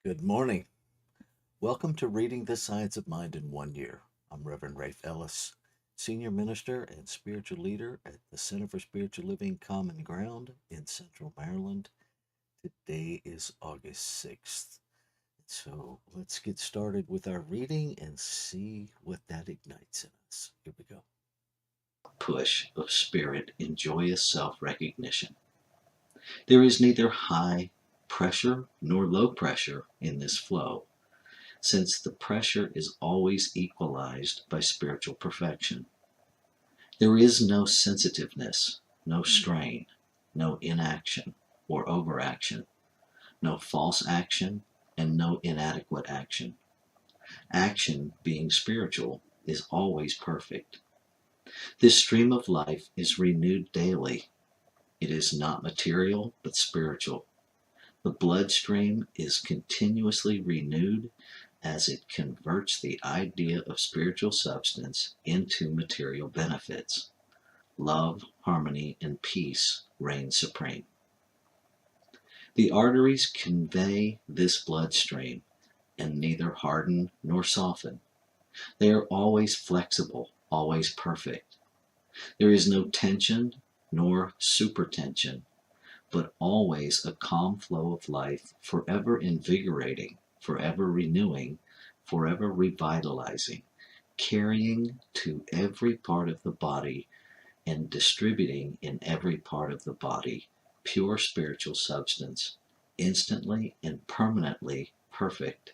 Good morning. Welcome to Reading the Science of Mind in 1 Year. I'm Reverend Rafe Ellis, Senior Minister and Spiritual Leader at the Center for Spiritual Living Common Ground in Central Maryland. Today is August 6th. So let's get started with our reading and see what that ignites in us. Here we go. Push of spirit in joyous self-recognition. There is neither high pressure nor low pressure in this flow, since the pressure is always equalized by spiritual perfection. There is no sensitiveness, no strain, no inaction or overaction, no false action, and no inadequate action. Action, being spiritual, is always perfect. This stream of life is renewed daily. It is not material, but spiritual. The bloodstream is continuously renewed as it converts the idea of spiritual substance into material benefits. Love, harmony, and peace reign supreme. The arteries convey this bloodstream and neither harden nor soften. They are always flexible, always perfect. There is no tension nor supertension, but always a calm flow of life, forever invigorating, forever renewing, forever revitalizing, carrying to every part of the body and distributing in every part of the body pure spiritual substance, instantly and permanently perfect.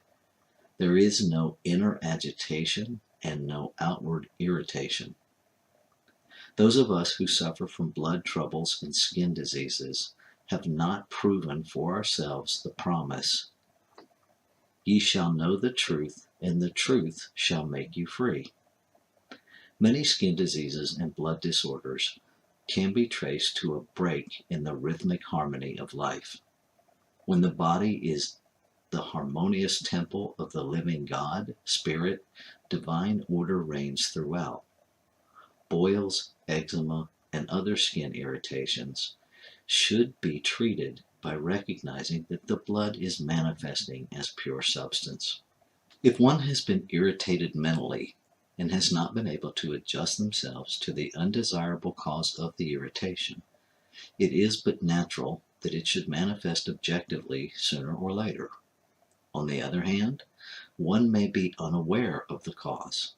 There is no inner agitation and no outward irritation. Those of us who suffer from blood troubles and skin diseases have not proven for ourselves the promise, "Ye shall know the truth, and the truth shall make you free." Many skin diseases and blood disorders can be traced to a break in the rhythmic harmony of life. When the body is the harmonious temple of the living God, Spirit, divine order reigns throughout. Boils, eczema, and other skin irritations should be treated by recognizing that the blood is manifesting as pure substance. If one has been irritated mentally and has not been able to adjust themselves to the undesirable cause of the irritation, it is but natural that it should manifest objectively sooner or later. On the other hand, one may be unaware of the cause,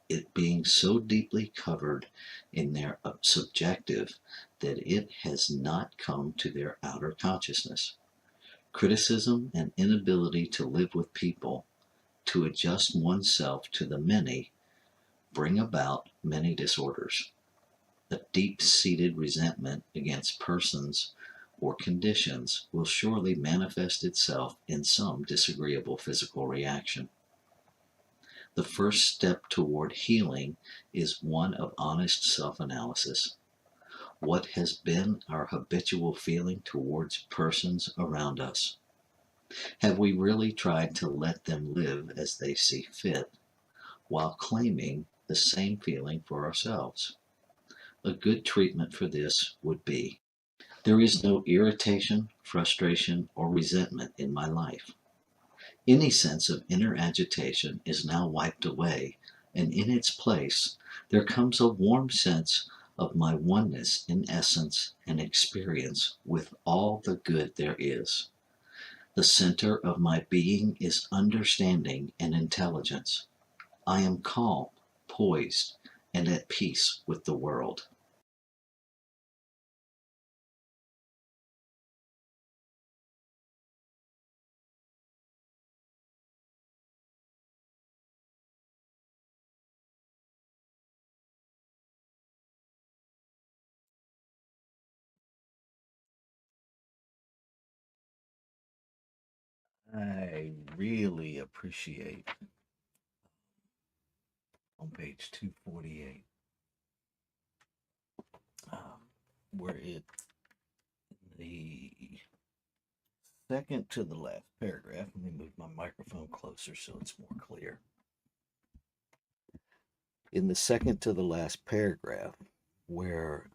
it being so deeply covered in their subjective that it has not come to their outer consciousness. Criticism and inability to live with people, to adjust oneself to the many, bring about many disorders. A deep-seated resentment against persons or conditions will surely manifest itself in some disagreeable physical reaction. The first step toward healing is one of honest self-analysis. What has been our habitual feeling towards persons around us? Have we really tried to let them live as they see fit, while claiming the same feeling for ourselves? A good treatment for this would be: there is no irritation, frustration, or resentment in my life. Any sense of inner agitation is now wiped away, and in its place there comes a warm sense of my oneness in essence and experience with all the good there is. The center of my being is understanding and intelligence. I am calm, poised, and at peace with the world. I really appreciate on page 248 where the second to the last paragraph, let me move my microphone closer so it's more clear. In the second to the last paragraph, where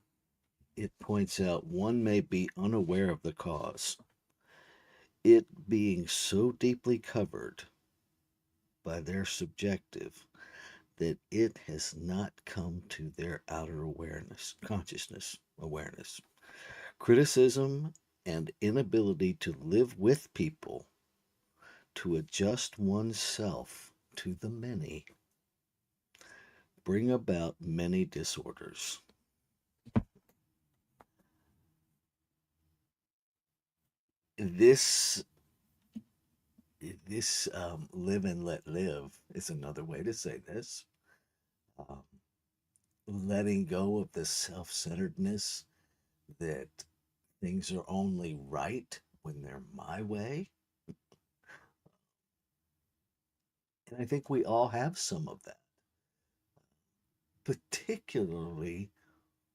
it points out one may be unaware of the cause, it being so deeply covered by their subjective that it has not come to their outer awareness, consciousness, awareness. Criticism and inability to live with people, to adjust oneself to the many, bring about many disorders. This live and let live is another way to say this. Um, Letting go of the self-centeredness that things are only right when they're my way. And I think we all have some of that, particularly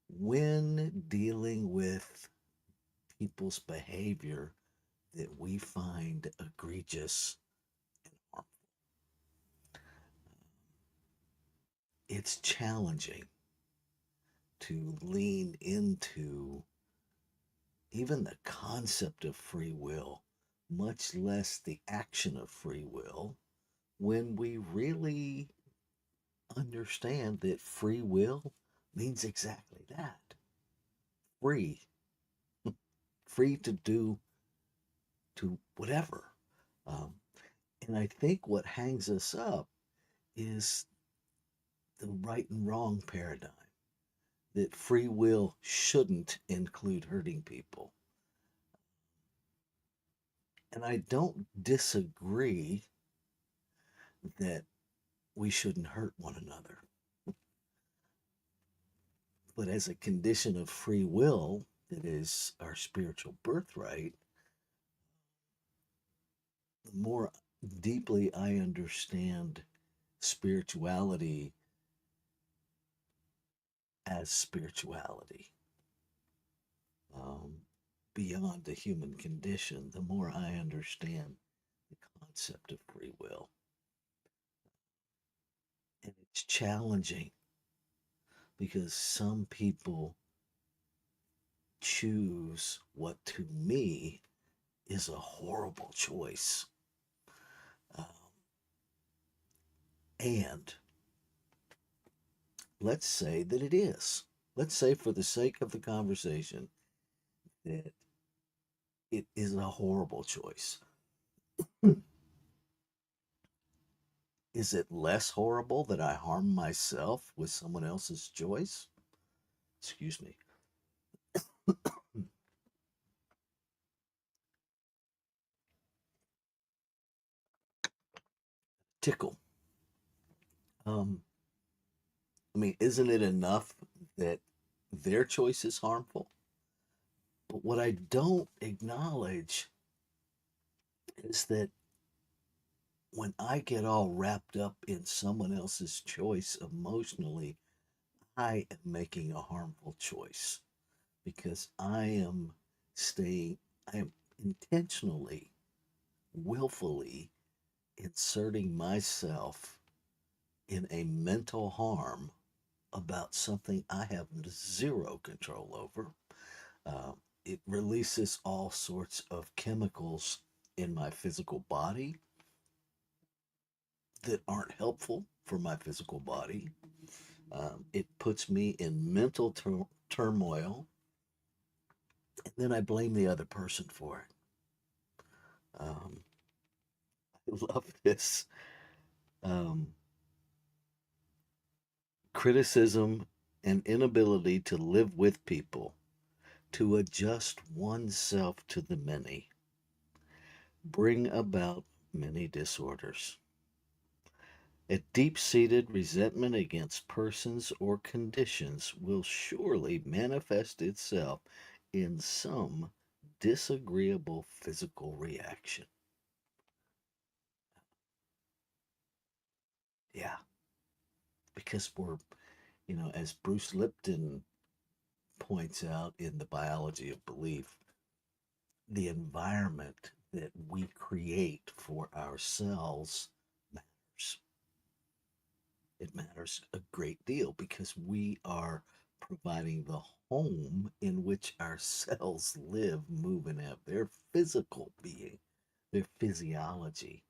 when dealing with people's behavior that we find egregious and harmful. It's challenging to lean into even the concept of free will, much less the action of free will, when we really understand that free will means exactly that: free, free to do to whatever. Um, and I think what hangs us up is the right and wrong paradigm, that free will shouldn't include hurting people. And I don't disagree that we shouldn't hurt one another. But as a condition of free will, that is our spiritual birthright, the more deeply I understand spirituality as spirituality, um, beyond the human condition, the more I understand the concept of free will. And it's challenging because some people choose what to me is a horrible choice. Um, and let's say that it is. Let's say, for the sake of the conversation, that it is a horrible choice. Is it less horrible that I harm myself with someone else's choice? Excuse me. Tickle. Um, I mean, isn't it enough that their choice is harmful? But what I don't acknowledge is that when I get all wrapped up in someone else's choice emotionally, I am making a harmful choice because staying, I am intentionally, willfully inserting myself in a mental harm about something I have zero control over. It releases all sorts of chemicals in my physical body that aren't helpful for my physical body. It puts me in mental turmoil, and then I blame the other person for it. Um, I love this. Um, Criticism and inability to live with people, to adjust oneself to the many, bring about many disorders. A deep seated resentment against persons or conditions will surely manifest itself in some disagreeable physical reaction. Yeah, because as Bruce Lipton points out in The Biology of Belief, the environment that we create for ourselves matters. It matters a great deal because we are providing the home in which our cells live, move, and have their physical being. their physiology.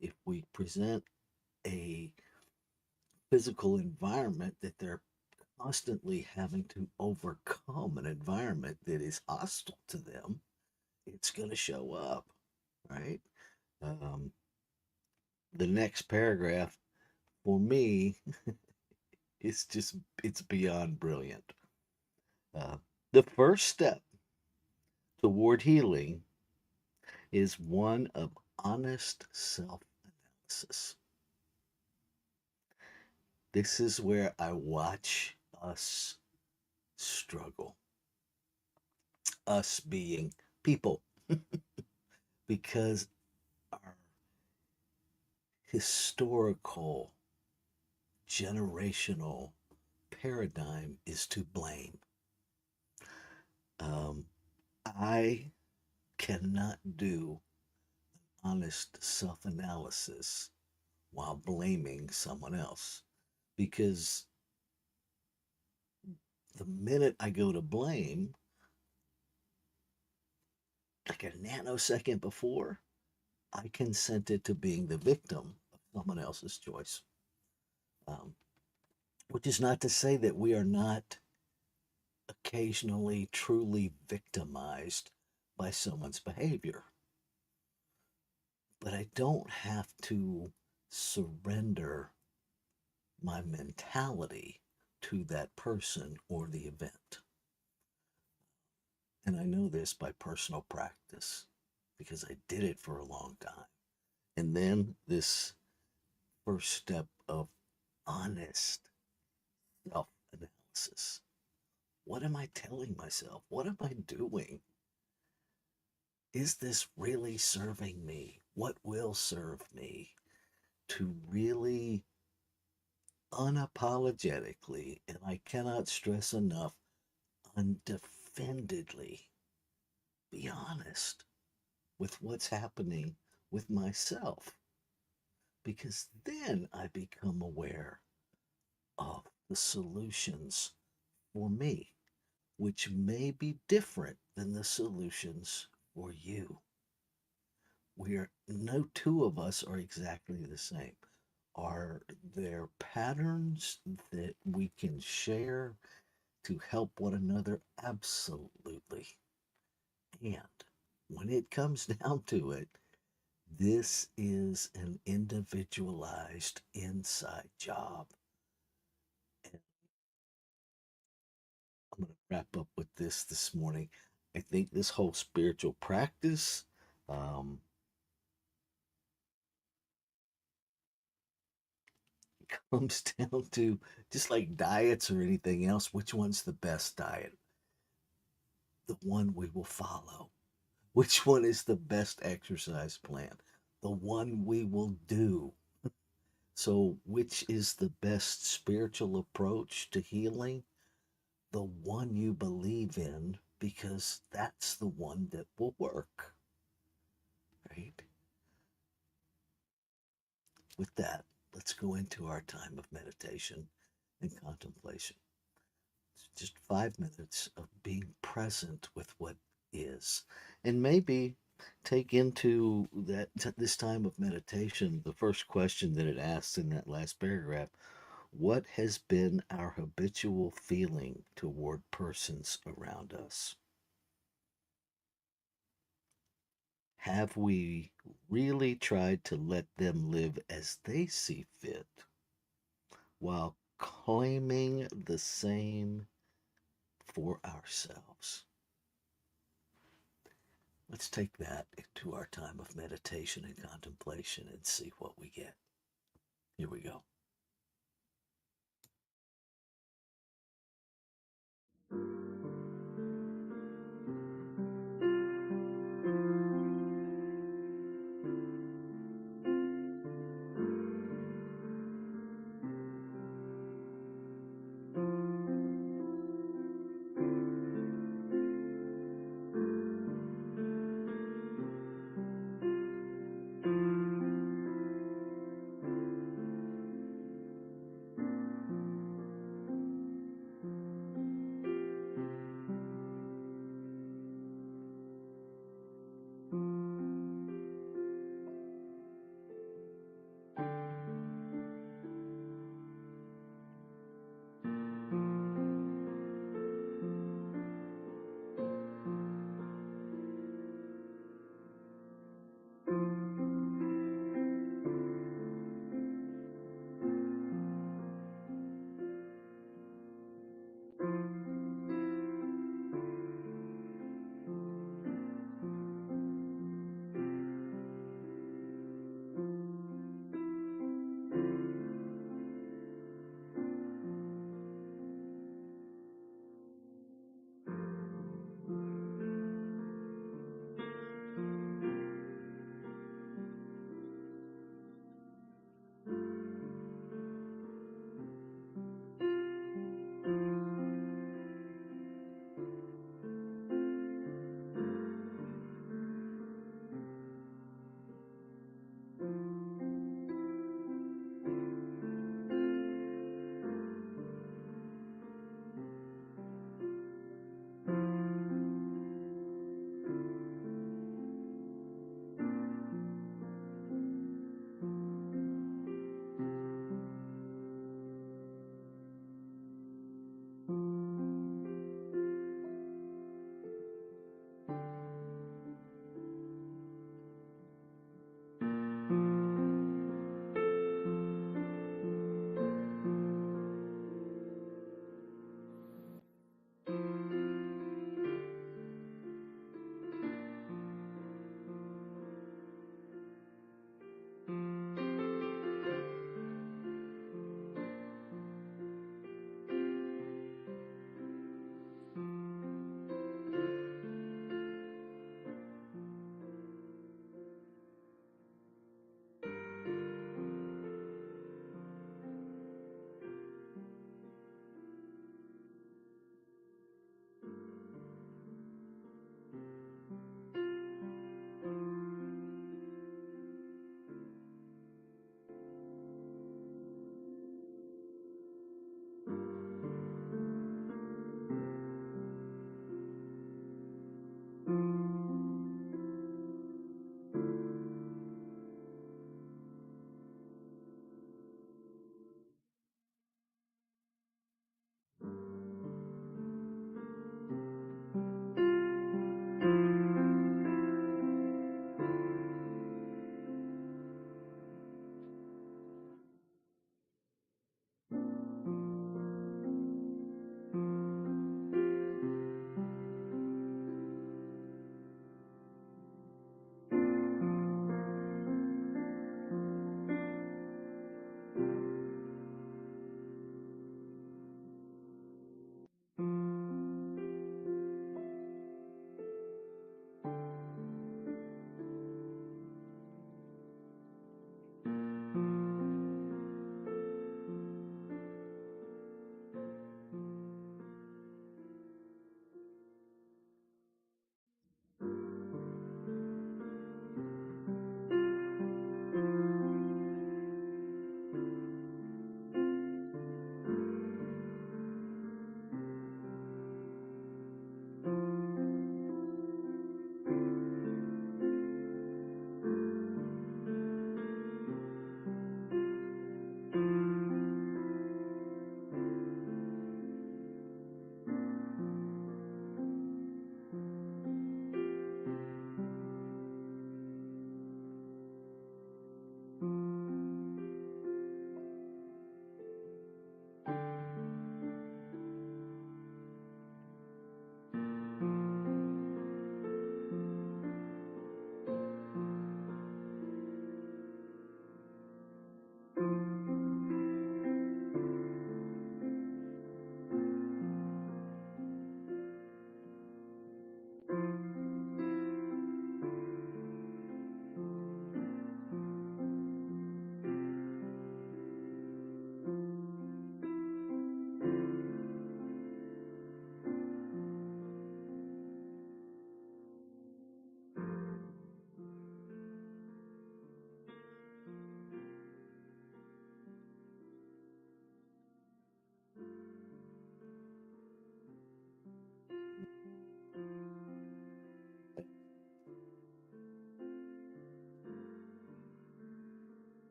If we present a physical environment that they're constantly having to overcome, an environment that is hostile to them, it's going to show up, right? Um, the next paragraph for me is just, it's beyond brilliant. Uh, the first step toward healing is one of honest self analysis. This is where I watch us struggle, us being people, because our historical, generational paradigm is to blame. Um, I cannot do honest self analysis while blaming someone else because the minute I go to blame, like a nanosecond before, I consented to being the victim of someone else's choice. Um, which is not to say that we are not occasionally truly victimized by someone's behavior, but I don't have to surrender my mentality to that person or the event. And I know this by personal practice because I did it for a long time. And then this first step of honest self analysis. What am I telling myself? What am I doing? Is this really serving me? What will serve me to really unapologetically, and I cannot stress enough, undefendedly be honest with what's happening with myself? Because then I become aware of the solutions for me, which may be different than the solutions for you. We're no two of us are exactly the same. Are there patterns that we can share to help one another? Absolutely. And when it comes down to it, this is an individualized inside job. And I'm going to wrap up with this morning. I think this whole spiritual practice um, comes down to just like diets or anything else, which one's the best diet? The one we will follow. Which one is the best exercise plan? The one we will do. So, which is the best spiritual approach to healing? The one you believe in, because that's the one that will work, right? With that, let's go into our time of meditation and contemplation. It's just 5 minutes of being present with what is. And maybe take into this time of meditation the first question that it asks in that last paragraph. What has been our habitual feeling toward persons around us? Have we really tried to let them live as they see fit while claiming the same for ourselves? Let's take that into our time of meditation and contemplation and see what we get. Here we go.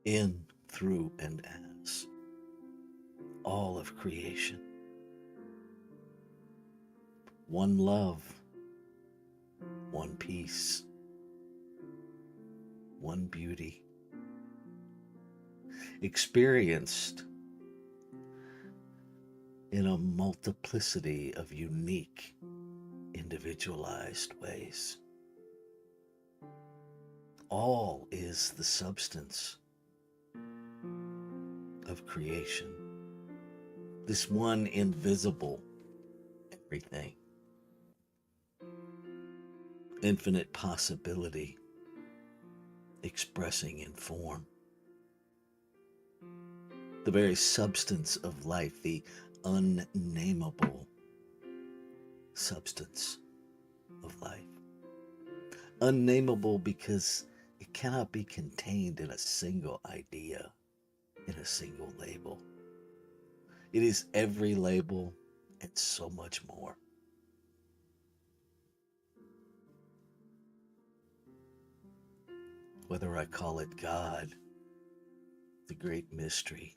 in, through, and as all of creation. One love, one peace, one beauty, experienced in a multiplicity of unique, individualized ways. All is the substance of creation. This one invisible everything. Infinite possibility expressing in form. The very substance of life, the unnameable substance of life. Unnameable because it cannot be contained in a single idea, in a single label. It is every label and so much more. Whether I call it God, the great mystery,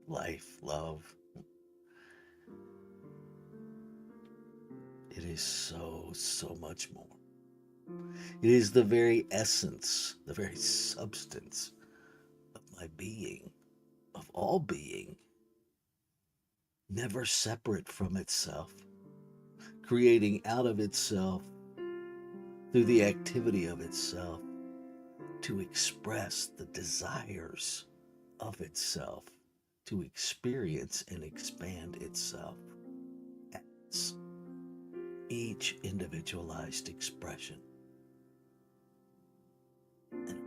life, love, it is so much more. It is the very essence, the very substance of my being, of all being, never separate from itself, creating out of itself, through the activity of itself, to express the desires of itself, to experience and expand itself as each individualized expression. And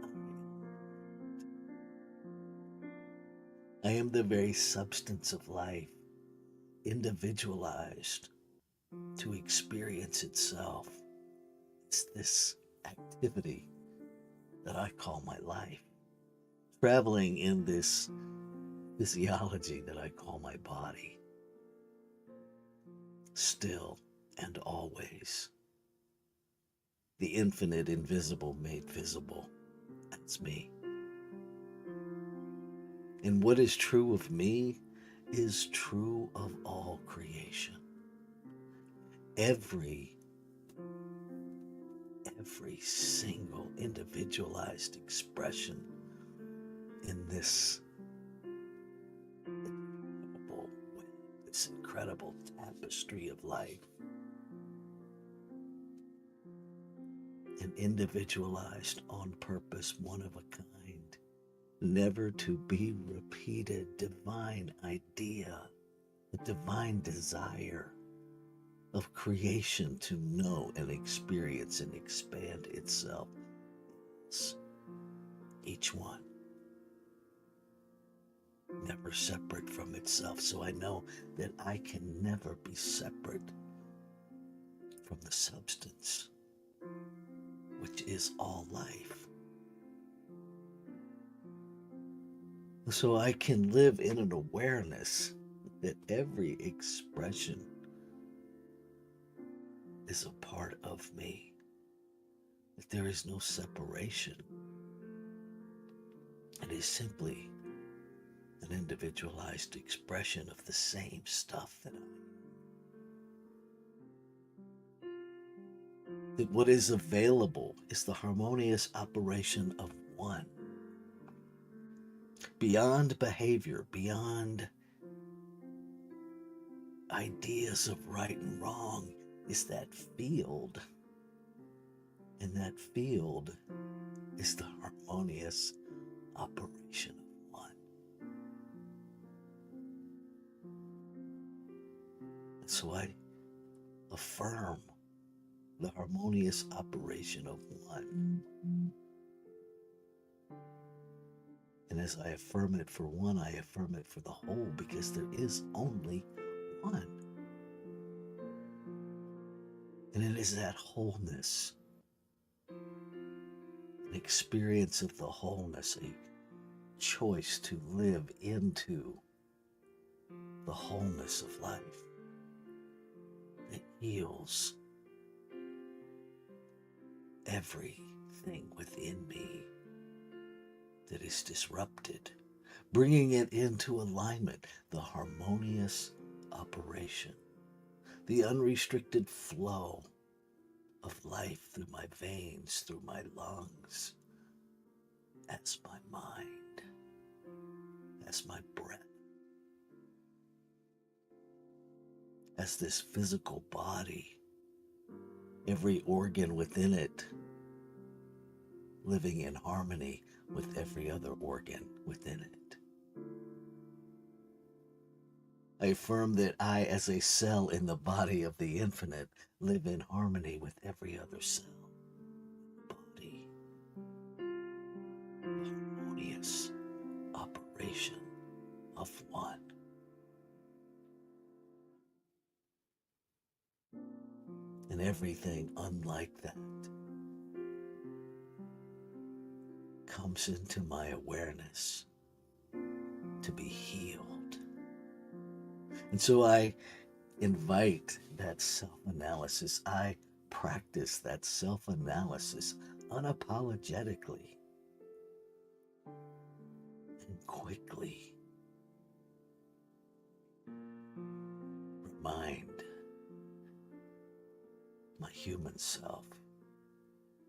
I am the very substance of life, individualized to experience itself. It's this activity that I call my life, traveling in this physiology that I call my body, still and always. The infinite invisible made visible. That's me. And what is true of me is true of all creation. Every single individualized expression in this incredible way, this incredible tapestry of life, an individualized, on purpose, one of a kind, never to be repeated divine idea, a divine desire of creation to know and experience and expand itself. Each one never separate from itself. So I know that I can never be separate from the substance, which is all life. So I can live in an awareness that every expression is a part of me, that there is no separation. It is simply an individualized expression of the same stuff that I am. That what is available is the harmonious operation of one. Beyond behavior, beyond ideas of right and wrong, is that field. And that field is the harmonious operation of one. And so I affirm the harmonious operation of one. And as I affirm it for one, I affirm it for the whole, because there is only one. And it is that wholeness, an experience of the wholeness, a choice to live into the wholeness of life that heals everything within me, that is disrupted, bringing it into alignment, the harmonious operation, the unrestricted flow of life through my veins, through my lungs, as my mind, as my breath, as this physical body, every organ within it living in harmony with every other organ within it. I affirm that I, as a cell in the body of the infinite, live in harmony with every other cell in the body. The harmonious operation of one. And everything unlike that comes into my awareness to be healed. And so I invite that self-analysis. I practice that self-analysis unapologetically and quickly. Remind my human self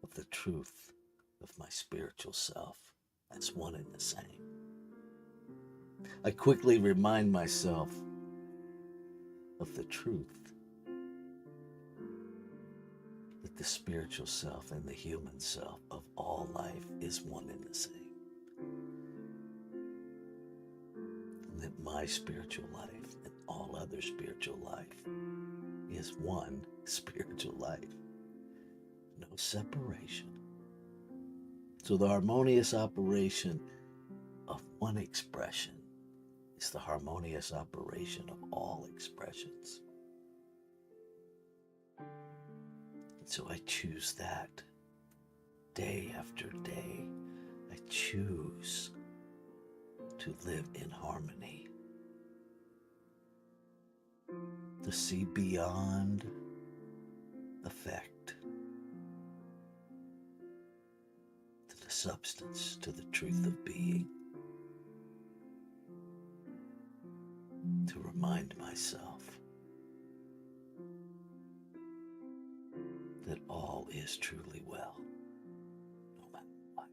of the truth of my spiritual self as one and the same. I quickly remind myself of the truth that the spiritual self and the human self of all life is one and the same. And that my spiritual life and all other spiritual life is one spiritual life. No separation. So the harmonious operation of one expression is the harmonious operation of all expressions. And so I choose that day after day. I choose to live in harmony, to see beyond effect, to the substance, to the truth of being, to remind myself that all is truly well, no matter what.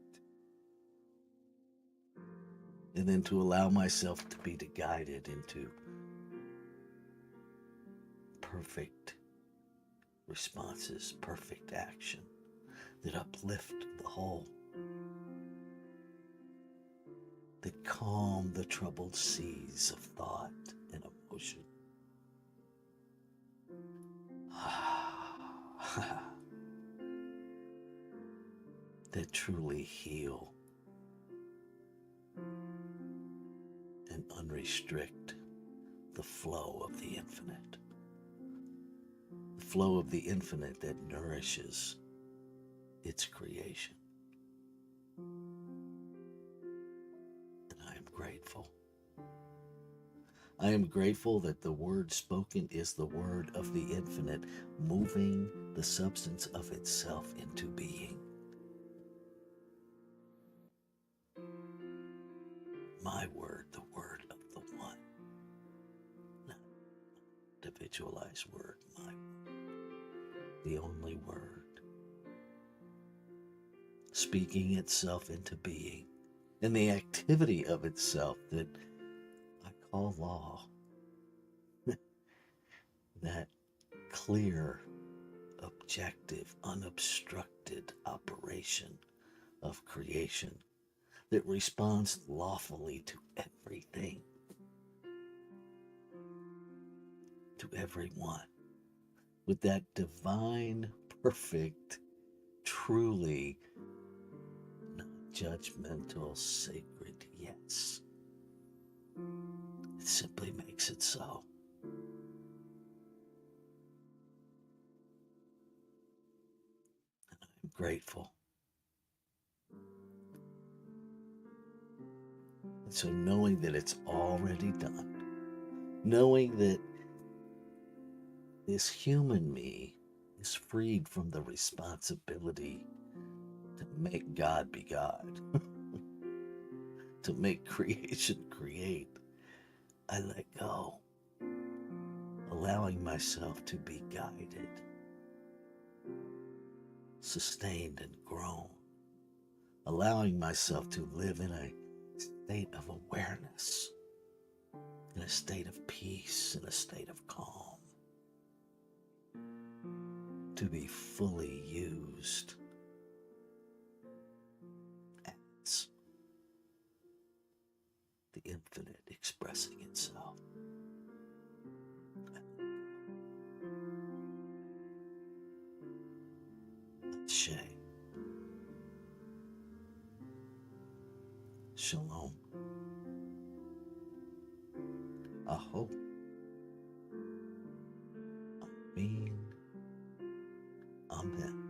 And then to allow myself to be guided into perfect responses, perfect action that uplift the whole, that calm the troubled seas of thought and emotion. That truly heal and unrestrict the flow of the infinite. The flow of the infinite that nourishes its creation. And I am grateful. I am grateful that the word spoken is the word of the infinite, moving the substance of itself into being. My word, the word of the one, not individualized word, my word, the only word, speaking itself into being, and the activity of itself that I call law. That clear, objective, unobstructed operation of creation that responds lawfully to everything, to everyone, with that divine, perfect, truly non-judgmental, sacred yes. It simply makes it so. And I'm grateful. And so knowing that it's already done, knowing that this human me is freed from the responsibility to make God be God. to make creation create, I let go, allowing myself to be guided, sustained, and grown, allowing myself to live in a state of awareness, in a state of peace, in a state of calm, to be fully used as the infinite expressing itself. Shay. Shalom. Aho. Amin. Amen.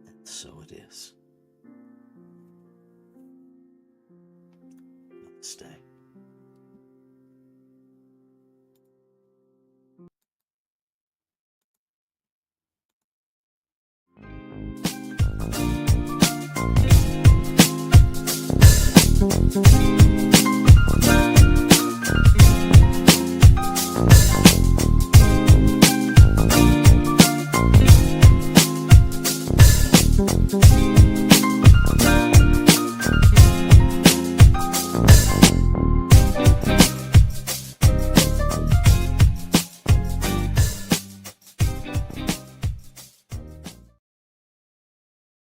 And so it is. Namaste.